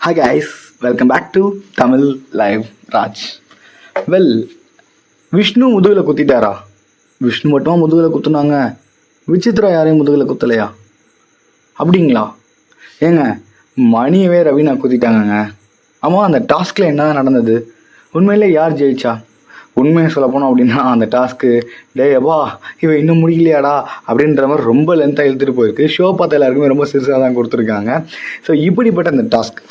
Hi guys, welcome back to Tamil Live Raj. Well, Vishnu முதுகில் குத்திட்டாரா? விஷ்ணு மட்டுமா முதுகில் குத்துனாங்க? விசித்ரா யாரையும் முதுகில் குத்தலையா? அப்படிங்களா? ஏங்க, மணியவே ரவீனா குத்திட்டாங்கங்க. ஆமாம், அந்த டாஸ்கில் என்ன நடந்தது? உண்மையிலே யார் ஜெயிச்சா? உண்மையை சொல்ல போனோம் அப்படின்னா அந்த டாஸ்க்கு டேவா இவன் இன்னும் முடியலையாடா அப்படின்ற மாதிரி ரொம்ப லென்த்தாக இழுத்துட்டு போயிருக்கு. ஷோ பார்த்த எல்லாருக்குமே ரொம்ப சிறுசாக தான் கொடுத்துருக்காங்க. ஸோ இப்படிப்பட்ட அந்த டாஸ்க்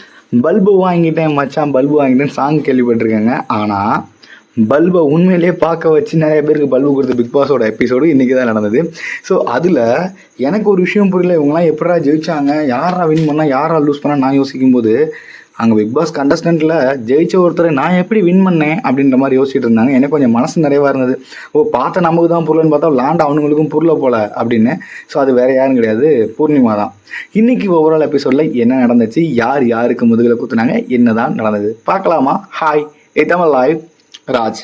பல்பு வாங்கிட்டேன் மச்சான், பல்பு வாங்கிட்டேன்னு சாங் கேள்விப்பட்டிருக்கேங்க. ஆனால் பல்பை உண்மையிலேயே பார்க்க வச்சு நிறைய பேருக்கு பல்பு கொடுத்த பிக் பாஸோட எபிசோடு இன்றைக்கி தான் நடந்தது. ஸோ அதில் எனக்கு ஒரு விஷயம் புரியல, இவங்களாம் எப்படா ஜெயிச்சாங்க, யாரா வின் பண்ணால் யாரா லூஸ் பண்ணால் நான் யோசிக்கும்போது அங்கே பிக் பாஸ் கண்டஸ்டண்ட்டில் ஜெயிச்ச ஒருத்தரை நான் எப்படி வின் பண்ணேன் அப்படின்ற மாதிரி யோசிச்சுட்டு இருந்தாங்க. எனக்கு கொஞ்சம் மனசு நிறைவாக இருந்தது. பார்த்த நமக்கு தான் புரியலன்னு பார்த்தா லாண்ட் அவனுங்களுக்கும் புரியல போல அப்படின்னு. ஸோ அது வேறு யாரும் கிடையாது, பூர்ணிமா தான். இன்றைக்கி ஓவரால் எபிசோடில் என்ன நடந்துச்சு, யார் யாருக்கு முதுகில் குத்துனாங்க, என்ன தான் நடந்தது பார்க்கலாமா? Hi, Tamil live Raj.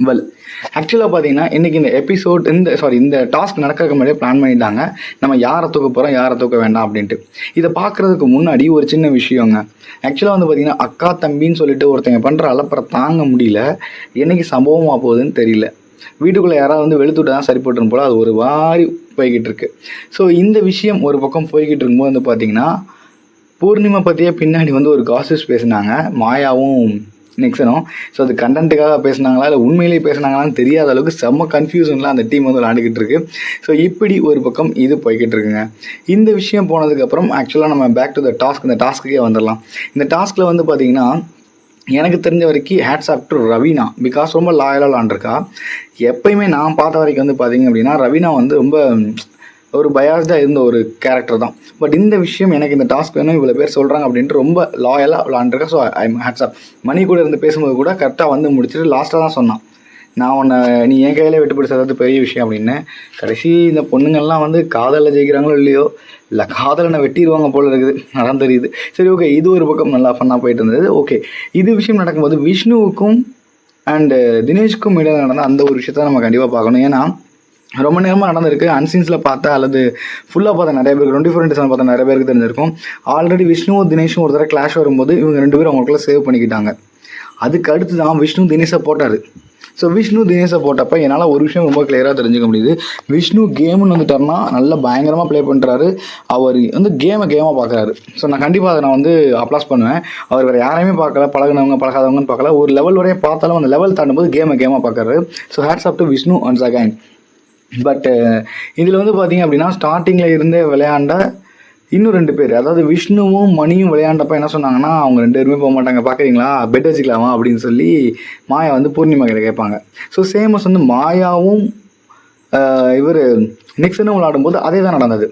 Well, ஆக்சுவலாக பார்த்தீங்கன்னா இன்றைக்கி இந்த எபிசோட் இந்த டாஸ்க் நடக்கிறதுக்கு முன்னாடியே பிளான் பண்ணிட்டாங்க, நம்ம யாரை தூக்க போகிறோம் யாரை தூக்க வேண்டாம் அப்படின்ட்டு. இதை பார்க்குறதுக்கு முன்னாடி ஒரு சின்ன விஷயங்க. ஆக்சுவலாக பார்த்தீங்கன்னா அக்கா தம்பின்னு சொல்லிட்டு ஒருத்தங்க பண்ணுற அலப்பறை தாங்க முடியல. என்னைக்கு சம்பவமாக போகுதுன்னு தெரியல. வீட்டுக்குள்ளே யாராவது வெளுத்துட்டு தான் சரிப்பட்டுரும் போல் அது ஒரு வாரி போய்கிட்டு இருக்கு. ஸோ இந்த விஷயம் ஒரு பக்கம் போய்கிட்டு இருக்கும்போது பார்த்தீங்கன்னா பூர்ணிமா பற்றியே பின்னாடி ஒரு காசிப்ஸ் பேசினாங்க மாயாவும் நிக்சனும். ஸோ அது கண்டென்ட்டுக்காக பேசினாங்களா இல்லை உண்மையிலேயே பேசினாங்களான்னு தெரியாத அளவுக்கு செம்ம கன்ஃபியூஷனில் அந்த டீம் விளாண்டுக்கிட்டு இருக்கு. ஸோ இப்படி ஒரு பக்கம் இது போய்கிட்டு இருக்குங்க. இந்த விஷயம் போனதுக்கப்புறம் ஆக்சுவலாக நம்ம பேக் டு த டாஸ்க், இந்த டாஸ்க்குக்கே வந்துடலாம். இந்த டாஸ்கில் பார்த்தீங்கன்னா எனக்கு தெரிஞ்ச வரைக்கும் hats off to Raveena. Because ரொம்ப லாயலாக விளாண்டுருக்கா. எப்பயுமே நான் பார்த்த வரைக்கும் பார்த்தீங்க அப்படின்னா ரவீனா ரொம்ப ஒரு பயாஸ்டாக இருந்த ஒரு கேரக்டர் தான். பட் இந்த விஷயம் எனக்கு இந்த டாஸ்க் வேணும் இவ்வளோ பேர் சொல்கிறாங்க அப்படின்ட்டு ரொம்ப லாயலாக விளாண்டுருக்கேன். So hats off. மணி கூட இருந்து பேசும்போது கூட கரெக்டாக முடிச்சுட்டு லாஸ்ட்டாக தான் சொன்னான், நான் உன்னை நீ என் கையில் விட்டு பிடிச்சது பெரிய விஷயம் அப்படின்னு. கடைசி இந்த பொண்ணுங்கள்லாம் காதலில் ஜெயிக்கிறாங்களோ இல்லையோ, இல்லை காதலை வெட்டிடுவாங்க போல இருக்குது, அதான் தெரியுது. சரி, ஓகே, இது ஒரு பக்கம் நல்லா ஃபன்னாக போயிட்டு இருந்தது. ஓகே, இது விஷயம் நடக்கும்போது விஷ்ணுவுக்கும் அண்டு தினேஷ்க்கும் இடையில நடந்த அந்த ஒரு விஷயத்த நம்ம கண்டிப்பாக பார்க்கணும். ஏன்னா ரொம்ப நேரமாக நடந்திருக்கு. அன்சீன்ஸில் பார்த்தா அல்லது ஃபுல்லாக பார்த்தா நிறைய பேருக்கு 24/7 பார்த்தா நிறைய பேருக்கு தெரிஞ்சிருக்கும். ஆல்ரெடி விஷ்ணுவும் தினேஷும் ஒரு தடவை கிளாஷ் வரும்போது இவங்க 2 பேரும் அவங்களுக்குள்ள சேவ் பண்ணிக்கிட்டாங்க. அதுக்கு அடுத்து தான் விஷ்ணு தினேஷை போட்டார். ஸோ விஷ்ணு தினேஷை போட்டப்போ என்னால் ஒரு விஷயம் ரொம்ப கிளியராக தெரிஞ்சுக்க முடியுது. விஷ்ணு கேமுன்னு வந்துட்டார்னா நல்லா பயங்கரமாக ப்ளே பண்ணுறாரு. அவர் கேமாக பார்க்குறாரு. ஸோ நான் கண்டிப்பாக அதை நான் அப்ளாஸ் பண்ணுவேன். அவர் வேறு யாரையுமே பார்க்கல, பழகினவங்க பழகாதவங்கன்னு பார்க்கல, ஒரு லெவல் வரையும் பார்த்தாலும் அந்த லெவல் தாண்டும்போது கேமாக பார்க்குறாரு. So hats off to Vishnu once again. But இதில் பார்த்தீங்க அப்படின்னா ஸ்டார்டிங்கில் இருந்தே விளையாண்ட இன்னும் 2 பேர், அதாவது விஷ்ணுவும் மணியும் விளையாண்டப்ப என்ன சொன்னாங்கன்னா, அவங்க 2 பேருமே போக மாட்டாங்க, பார்க்குறீங்களா பெட் வச்சுக்கலாமா அப்படின்னு சொல்லி மாயா பூர்ணிமா கிட்ட கேட்பாங்க. ஸோ சேமஸ் மாயாவும் இவர் நிக்சனும் விளையாடும்போது அதே தான் நடந்தது.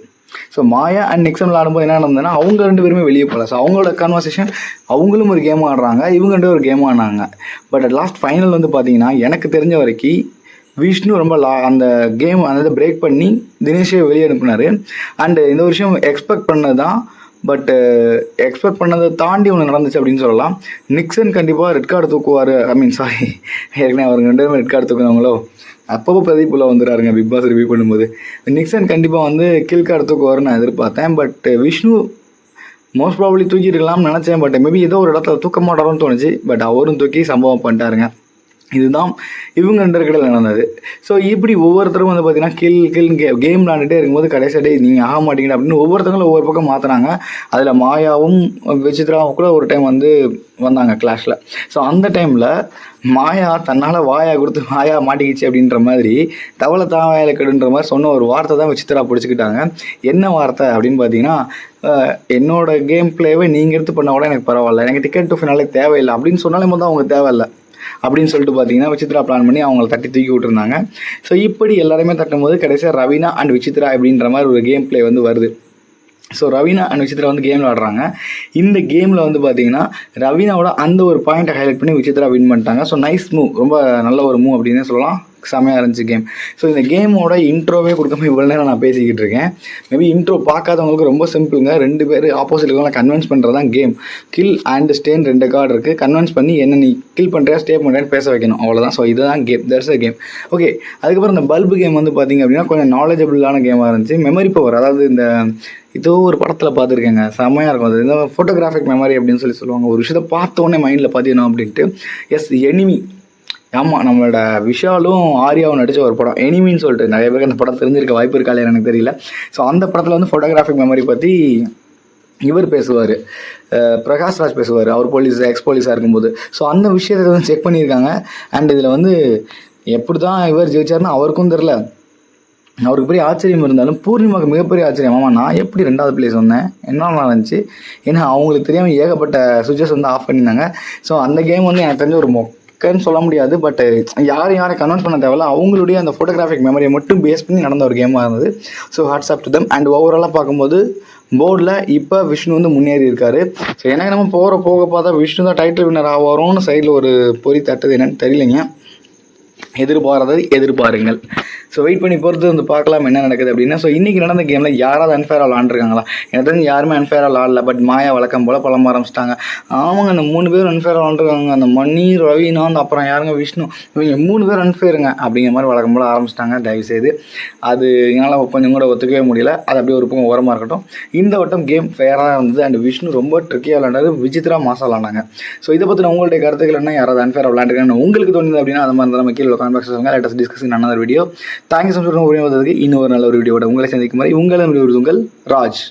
ஸோ மாயா அண்ட் நிக்சன் விளையாடும்போது என்ன நடந்ததுன்னா அவங்க 2 பேருமே வெளியே போகல. ஸோ அவங்களோட கான்வர்சேஷன் அவங்களும் ஒரு கேம் ஆடுறாங்க, இவங்க 2 ஒரு கேம் ஆடினாங்க. பட் லாஸ்ட் ஃபைனல் பார்த்தீங்கன்னா எனக்கு தெரிஞ்ச வரைக்கும் விஷ்ணு ரொம்ப அந்த கேம் அந்த பிரேக் பண்ணி தினேஷை வெளியே அனுப்புனார். அண்டு இந்த விஷயம் எக்ஸ்பெக்ட் பண்ணது தான். பட்டு எக்ஸ்பெக்ட் பண்ணதை தாண்டி ஒன்று நடந்துச்சு அப்படின்னு சொல்லலாம். நிக்சன் கண்டிப்பாக ரெட் கார்டு தூக்குவார். ஏற்கனவே அவருக்கு 2 பேரும் ரெட் கார்டு தூக்குனவங்களோ அப்பப்போ பிரதீப்புல வந்துடுறாருங்க பிக் பாஸ் ரிவ்யூ பண்ணும்போது. நிக்சன் கண்டிப்பாக கில் கார்டு தூக்குவார்னு நான் எதிர்பார்த்தேன். பட் விஷ்ணு மோஸ்ட் ப்ராபப்ளி தூக்கியிருக்கலாம்னு நினச்சேன். பட் மேபி ஏதோ ஒரு இடத்துல தூக்க மாட்டாரோன்னு தோணுச்சு. பட் அவரும் தூக்கி சம்பவம் பண்ணிட்டாருங்க. இதுதான் இவங்க 2 பேருக்கிட்ட நடந்தது. ஸோ இப்படி ஒவ்வொருத்தரும் பார்த்தீங்கன்னா கேம் விளாண்டுட்டே இருக்கும்போது கடைசி நீங்கள் ஆக மாட்டீங்க அப்படின்னு ஒவ்வொருத்தங்களும் ஒவ்வொரு பக்கம் மாற்றினாங்க. அதில் மாயாவும் விசித்ராவும் கூட ஒரு டைம் வந்தாங்க கிளாஷில். ஸோ அந்த டைமில் மாயா தன்னால் வாயா கொடுத்து மாயா மாட்டிக்கிச்சு அப்படின்ற மாதிரி தவளை தாவாயில் கெடுன்ற மாதிரி சொன்ன ஒரு வார்த்தை தான் விசித்ரா பிடிச்சிக்கிட்டாங்க. என்ன வார்த்தை அப்படின்னு பார்த்தீங்கன்னா, என்னோட கேம் பிளேவை நீங்கள் எடுத்து பண்ண கூட எனக்கு பரவாயில்ல, எனக்கு டிக்கெட் டு ஃபினாலே தேவையில்லை அப்படின்னு சொன்னாலே தான் அவங்க தேவையில்லை அப்படின்னு சொல்லிட்டு பார்த்தீங்கன்னா விசித்ரா பிளான் பண்ணி அவங்கள தட்டி தூக்கி விட்டுருந்தாங்க. ஸோ இப்படி எல்லாருமே தட்டும்போது கடைசியாக ரவீனா அண்ட் விசித்ரா அப்படின்ற மாதிரி ஒரு கேம் பிளே வருது. So Raveena and Vichitra game விளாடுறாங்க. இந்த கேமில் பார்த்தீங்கன்னா ரவீனாவோட அந்த ஒரு பாயிண்ட்டை ஹைலைட் பண்ணி விசித்ரா வின் பண்ணிட்டாங்க. ஸோ நைஸ் மூவ், ரொம்ப நல்ல ஒரு மூவ் அப்படின்னே சொல்லலாம். செமையாக இருந்துச்சு கேம். ஸோ இந்த கேமோட இன்ட்ரோவே கொடுக்காம இவ்வளோ நேரம் நான் பேசிக்கிட்டு இருக்கேன். மேபி இன்ட்ரோ பார்க்காதவங்களுக்கு ரொம்ப சிம்பிளுங்க. 2 பேர் ஆப்போசிட் இருக்கவங்களை கன்வின்ஸ் பண்ணுறது தான் game. Kill and stan 2 card இருக்குது. கன்வின்ஸ் பண்ணி என்ன நீ கில் பண்ணுறியா ஸ்டே பண்ணுறியான்னு பேச வைக்கணும், அவ்வளோதான். ஸோ இதுதான் game, that's a game. Okay, அதுக்கப்புறம் இந்த பல்பு கேம் பார்த்தீங்க அப்படின்னா கொஞ்சம் நாலேஜபிளான கேமாக இருந்துச்சு. மெமரி பவர், அதாவது இந்த ஏதோ ஒரு படத்தில் பார்த்துருக்கேங்க, செம்மையாக இருக்கும். அது இந்த ஃபோட்டோகிராஃபிக் மெமரி அப்படின்னு சொல்லுவாங்க. ஒரு விஷயத்தை பார்த்த உடனே மைண்டில் பதியணும் அப்படின்ட்டு. Yes, enemy. ஆமாம், நம்மளோட விஷாலும் ஆர்யாவும் நடித்த ஒரு படம் எனிமின்னு சொல்லிட்டு. நிறைய பேருக்கு அந்த படம் தெரிஞ்சிருக்க வாய்ப்பு இருக்கா இல்லையா எனக்கு தெரியல. ஸோ அந்த படத்தில் வந்து ஃபோட்டோகிராஃபிக் மெமரி பற்றி இவர் பேசுவார், பிரகாஷ்ராஜ் பேசுவார், அவர் எக்ஸ் போலீஸாக இருக்கும்போது. ஸோ அந்த விஷயத்தை வந்து செக் பண்ணியிருக்காங்க. அண்ட் இதில் வந்து எப்படி தான் இவர் ஜெயிச்சார்னு அவருக்கும் தெரில. அவருக்கு பெரிய ஆச்சரியம் இருந்தாலும் பூர்ணிமாவுக்கு மிகப்பெரிய ஆச்சரியம். ஆமாம், நான் எப்படி 2வது பிளேஸ் வந்தேன், என்ன இருந்துச்சு. ஏன்னா அவங்களுக்கு தெரியாமல் ஏகப்பட்ட சுவிட்சஸ் வந்து ஆஃப் பண்ணியிருந்தாங்க. ஸோ அந்த கேம் வந்து எனக்கு தெரிஞ்ச ஒரு மொக்கன்னு சொல்ல முடியாது. பட் யாரையும் கன்வென்ஸ் பண்ண தேவையில்ல, அவங்களுடைய அந்த ஃபோட்டோகிராஃபிக் மெமரியை மட்டும் பேஸ் பண்ணி நடந்த ஒரு கேமாக இருந்தது. So hats off to them. And ஓவராலாக பார்க்கும்போது போர்டில் இப்போ விஷ்ணு வந்து முன்னேறி இருக்காரு. ஸோ எனக்கு நம்ம போக பார்த்தா விஷ்ணு தான் டைட்டில் வின்னர் ஆவாரோன்னு சைடில் ஒரு பொறி தட்டுது, என்னன்னு தெரியலைங்க. எதிர்பாருங்கள். ஸோ வெயிட் பண்ணி பொறுத்து வந்து பார்க்கலாம் என்ன நடக்குது அப்படின்னா. ஸோ இன்றைக்கி நடந்த கேமில் யாராவது அன்ஃபேராக விளாண்டுருக்காங்களா? எனக்கு தெரிஞ்சு யாருமே அன்ஃபேராக விளாடல. பட் மாயா வழக்கம் போல் பழம்ப ஆரம்பிச்சிட்டாங்க. ஆமாங்க, அந்த 3 பேர் அன்ஃபேராக விளாண்டுருக்காங்க. அந்த மணி, ரவினாந்த், அப்புறம் யாருங்க விஷ்ணு, இவங்க 3 பேர் அன்ஃபேருங்க அப்படிங்கிற மாதிரி வழக்கம் போல் ஆரம்பிச்சிட்டாங்க. தயவுசெய்து அது என்னால் கொஞ்சம் கூட ஒத்துக்கவே முடியல. அது அப்படியே ஒரு பக்கம் ஓரமாக இருக்கட்டும். இந்த வட்டம் கேம் ஃபேராக இருந்தது. அண்ட் விஷ்ணு ரொம்ப ட்ரிக்கியாக விளாண்டாரு, விசித்ரா மாசா விளாண்டாங்க. ஸோ இதை பற்றின உங்களுடைய கருத்துக்கள் என்ன? யாராவது அன்ஃபேராக விளாண்டுருக்காங்க உங்களுக்கு தோணுது அப்படின்னா அது மாதிரி நம்ம கீழே காமெண்ட் பாக்ஸ் சொல்லுங்கள். லெட் அஸ் டிஸ்கஸ் இன் another video. Thank you so much. இன்னொரு நல்ல ஒரு வீடியோட உங்களை சந்திக்கும் மாதிரி உங்கள் ராஜ்.